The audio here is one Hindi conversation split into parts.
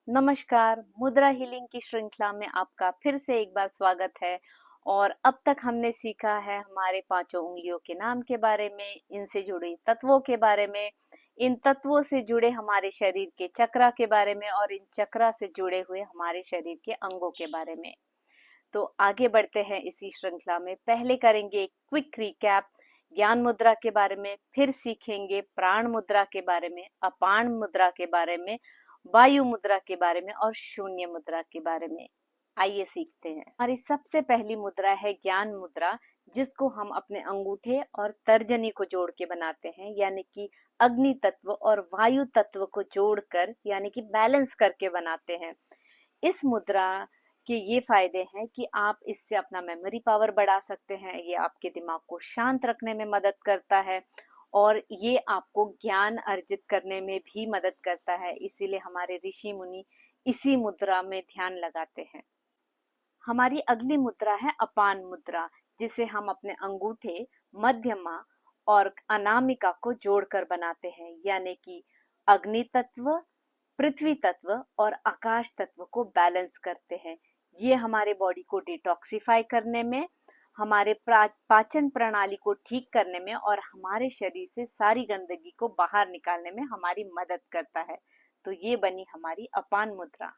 नमस्कार, मुद्रा हीलिंग की श्रृंखला में आपका फिर से एक बार स्वागत है। और अब तक हमने सीखा है हमारे पांचों उंगलियों के नाम के बारे में, इनसे जुड़े तत्वों के बारे में, इन तत्वों से जुड़े हमारे शरीर के चक्रा के बारे में और इन चक्रा से जुड़े हुए हमारे शरीर के अंगों के बारे में। तो आगे बढ़ते हैं इसी श्रृंखला में। पहले करेंगे एक क्विक रिकैप ज्ञान मुद्रा के बारे में, फिर सीखेंगे प्राण मुद्रा के बारे में, अपान मुद्रा के बारे में, वायु मुद्रा के बारे में और शून्य मुद्रा के बारे में। आइए सीखते हैं। हमारी सबसे पहली मुद्रा है ज्ञान मुद्रा, जिसको हम अपने अंगूठे और तर्जनी को जोड़ के बनाते हैं, यानी कि अग्नि तत्व और वायु तत्व को जोड़कर यानी कि बैलेंस करके बनाते हैं। इस मुद्रा के ये फायदे हैं कि आप इससे अपना मेमोरी पावर बढ़ा सकते हैं, ये आपके दिमाग को शांत रखने में मदद करता है और ये आपको ज्ञान अर्जित करने में भी मदद करता है। इसीलिए हमारे ऋषि मुनि इसी मुद्रा में ध्यान लगाते हैं। हमारी अगली मुद्रा है अपान मुद्रा, जिसे हम अपने अंगूठे, मध्यमा और अनामिका को जोड़कर बनाते हैं, यानी कि अग्नि तत्व, पृथ्वी तत्व और आकाश तत्व को बैलेंस करते हैं। ये हमारे बॉडी को डिटॉक्सिफाई करने में, हमारे पाचन प्रणाली को ठीक करने में और हमारे शरीर से सारी गंदगी को बाहर निकालने में हमारी मदद करता है। तो ये बनी हमारी अपान मुद्रा।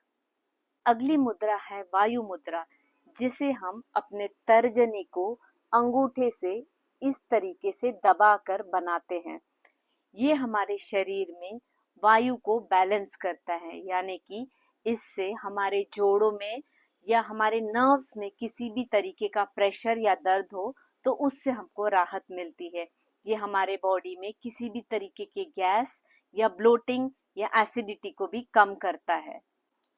अगली मुद्रा है वायु मुद्रा, जिसे हम अपने तर्जनी को अंगूठे से इस तरीके से दबाकर बनाते हैं। ये हमारे शरीर में वायु को बैलेंस करता है, यानी कि इससे हमारे जोड़ों में या हमारे नर्व्स में किसी भी तरीके का प्रेशर या दर्द हो तो उससे हमको राहत मिलती है। ये हमारे बॉडी में किसी भी तरीके के गैस या ब्लोटिंग या एसिडिटी को भी कम करता है।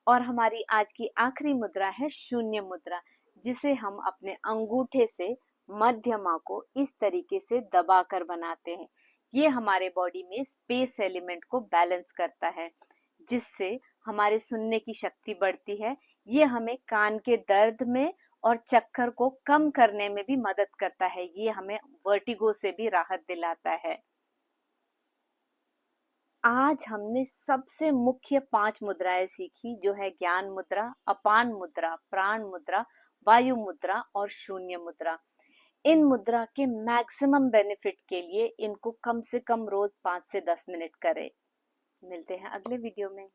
और हमारी आज की आखिरी मुद्रा है शून्य मुद्रा, जिसे हम अपने अंगूठे से मध्यमा को इस तरीके से दबाकर बनाते हैं। ये हमारे बॉडी में स्पेस एलिमेंट को बैलेंस करता है, जिससे हमारे सुनने की शक्ति बढ़ती है। ये हमें कान के दर्द में और चक्कर को कम करने में भी मदद करता है। ये हमें वर्टिगो से भी राहत दिलाता है। आज हमने सबसे मुख्य 5 मुद्राएं सीखी, जो है ज्ञान मुद्रा, अपान मुद्रा, प्राण मुद्रा, वायु मुद्रा और शून्य मुद्रा। इन मुद्रा के मैक्सिमम बेनिफिट के लिए इनको कम से कम रोज 5 से 10 मिनट करें। मिलते हैं अगले वीडियो में।